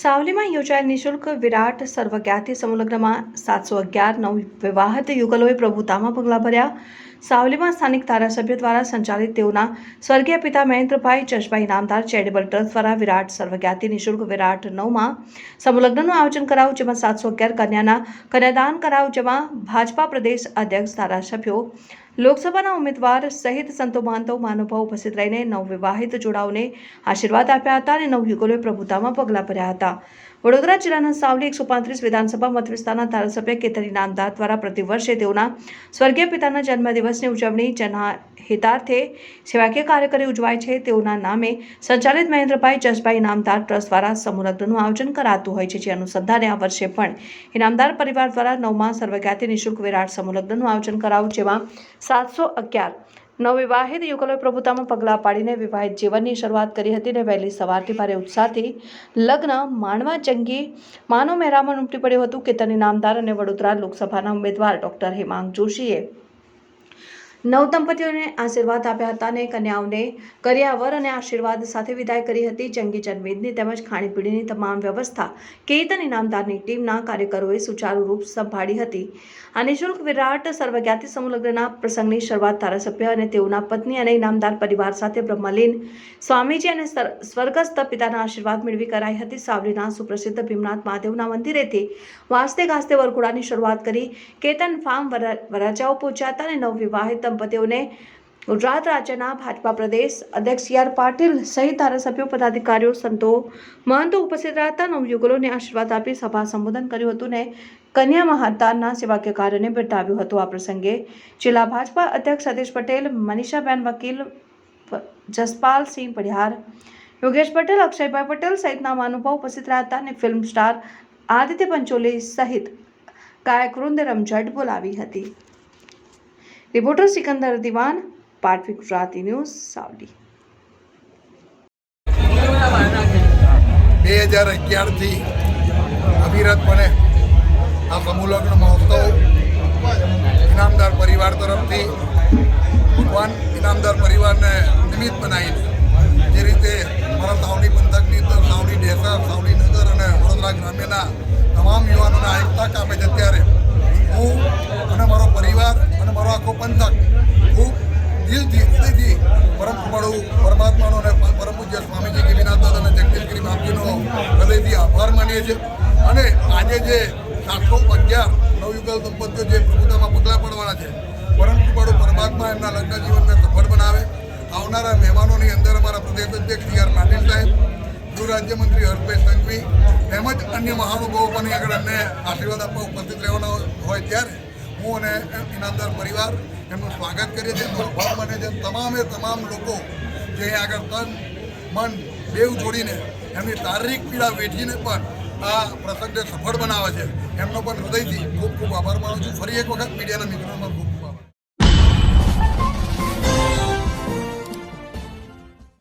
સાવલીમાં યોજાયેલ નિઃશુલ્ક વિરાટ સર્વજ્ઞાતિ સમૂહલગ્નમાં 711 નવવિવાહિત યુગલોએ પ્રભુતામાં પગલાં ભર્યા. સાવલીમાં સ્થાનિક ધારાસભ્ય દ્વારા સંચાલિત તેઓના સ્વર્ગીય પિતા મહેન્દ્રભાઈ જશભાઈ ઇનામદાર ચેરિટેબલ ટ્રસ્ટ દ્વારા વિરાટ સર્વજ્ઞાતિ નિઃશુલ્ક વિરાટ 9માં સમૂહલગ્નનું આયોજન કરાયું, જેમાં 711 કન્યાના કન્યાદાન કરાયું, જેમાં ભાજપા પ્રદેશ અધ્યક્ષ, ધારાસભ્યો, લોકસભાના ઉમેદવાર સહિત સંતો મહંતો મહાનુભાવો ઉપસ્થિત રહીને નવવિવાહિત જોડાઓને આશીર્વાદ આપ્યા હતા અને નવયુગલોએ પ્રભુતામાં પગલાં ભર્યા હતા. વડોદરા જિલ્લાના સાવલી 135 વિધાનસભા મત વિસ્તારના ધારાસભ્ય કેતન ઇનામદાર દ્વારા પ્રતિવર્ષે તેઓના સ્વર્ગીય પિતાના જન્મદિવસની ઉજવણી જનહિતાર્થે સેવાકીય કાર્ય કરી ઉજવાય છે. તેઓના નામે સંચાલિત મહેન્દ્રભાઈ જશભાઈ ઇનામદાર ટ્રસ્ટ દ્વારા સમૂહલગ્નનું આયોજન કરાતું હોય છે. જે અનુસંધાને આ વર્ષે પણ ઇનામદાર પરિવાર દ્વારા 9મા સર્વજ્ઞાતિ નિઃશુલ્ક વિરાટ સમૂહલગ્નનું આયોજન કરાયું, જેમાં 711 નવવિવાહિત યુગલોએ પ્રભુતામાં પગલાં પાડીને વિવાહિત જીવનની શરૂઆત કરી હતી અને વહેલી સવારથી ભારે ઉત્સાહથી લગ્ન માણવા જંગી માનો મહેરામણ ઉમટી પડ્યું હતું. કેતન ઇનામદાર અને વડોદરા લોકસભાના ઉમેદવાર ડોક્ટર હેમાંગ જોશીએ નવદંપતીઓને આશીર્વાદ આપ્યા હતા અને કન્યાઓને કરિયાવર અને આશીર્વાદ સાથે વિદાય કરી હતી. જંગી જનમેદની તેમજ ખાણીપીણીની તમામ વ્યવસ્થા કેતન ઇનામદારની ટીમના કાર્યકરોએ સુચારુ રૂપ સંભાળી હતી. આ નિઃશુલ્ક વિરાટ સર્વજ્ઞાતિ સમૂહલગ્નના પ્રસંગની શરૂઆત ધારાસભ્ય અને તેઓના પત્ની અને ઇનામદાર પરિવાર સાથે બ્રહ્મલીન સ્વામીજી અને સ્વર્ગસ્થ પિતાના આશીર્વાદ મેળવી કરાઈ હતી. સાવલીના સુપ્રસિદ્ધ ભીમનાથ મહાદેવના મંદિરેથી વાસ્તે ગાસ્તે વરઘોડાની શરૂઆત કરી કેતન ફાર્મ વરાજાઓ પહોંચ્યા હતા અને નવવિવાહિત દંપતીઓને ગુજરાત રાજ્યના ભાજપા પ્રદેશ અધ્યક્ષ સી આર પાટીલ સહિત ધારાસભ્યો, પદાધિકારીઓ, સંતો મહંતો ઉપસ્થિત રહ્યા હતા. નવયુગલોને આશીર્વાદ આપી સભા સંબોધન કર્યું હતું અને કન્યા મહાદાનના સેવાકીય કાર્યને બિરદાવ્યું હતું. આ પ્રસંગે જિલ્લા ભાજપા અધ્યક્ષ સતીશ પટેલ, મનીષાબેન વકીલ, જસપાલસિંહ પઢિયાર, યોગેશ પટેલ, અક્ષયભાઈ પટેલ સહિતના મહાનુભાવો ઉપસ્થિત રહ્યા હતા અને ફિલ્મ સ્ટાર આદિત્ય પંચોલી સહિત ગાયક વૃંદ રમઝટ બોલાવી હતી. રિપોર્ટર સિકંદર દિવાન, પાટવી ગુજરાતી ન્યૂઝ, સાવલી. 2011 થી અવિરતપણે આ સમૂહલગ્ન મહોત્સવ ઇનામદાર પરિવાર તરફથી ભગવાન ઇનામદાર પરિવારને નિમિત્ત બનાવીને જે રીતે મારા સાવલી પંથકની અંદર સાવલી ડેસર, સાવલી નગર અને વડોદરા ગ્રામ્યના તમામ યુવાનોને આ એક તક આપે છે, ત્યારે હું અને મારો પરિવાર અને મારો આખો પંથક ખૂબ દિલથી, હૃદયથી પરમ કૃપાળુ પરમાત્માનો અને પરમ પૂજ્ય સ્વામીજી ગિરિનાથ અને જગદીશગીરી બાપજીનો હૃદયથી આભાર માનીએ છીએ. અને આજે જે 711 નવયુગલ દંપતીઓ જે પ્રભુતામાં પગલાં પડવાના છે, પરમ કૃપાળુ પરમાત્મા એમના લગ્ન જીવનને સફળ બનાવે. આવનારા મહેમાનોની અંદર અમારા પ્રદેશ અધ્યક્ષ સી આર પાટીલ સાહેબ, ગૃહ રાજ્યમંત્રી હર્ષભાઈ સંઘવી તેમજ અન્ય મહાનુભાવો પણ આગળ અમને આશીર્વાદ આપવા ઉપસ્થિત રહેવાના હોય, ત્યારે હું અને ઇનામદાર પરિવાર એમનું સ્વાગત કરીએ છીએ. આભાર માને છે તમામ લોકો જે અહીં આગળ તન મન બેવ જોડીને એમની શારીરિક પીડા વેઠીને પણ આ પ્રસંગને સફળ બનાવે છે, એમનો પણ હૃદયથી ખૂબ ખૂબ આભાર માનું છું. ફરી એક વખત મીડિયાના મિત્રોનો ખૂબ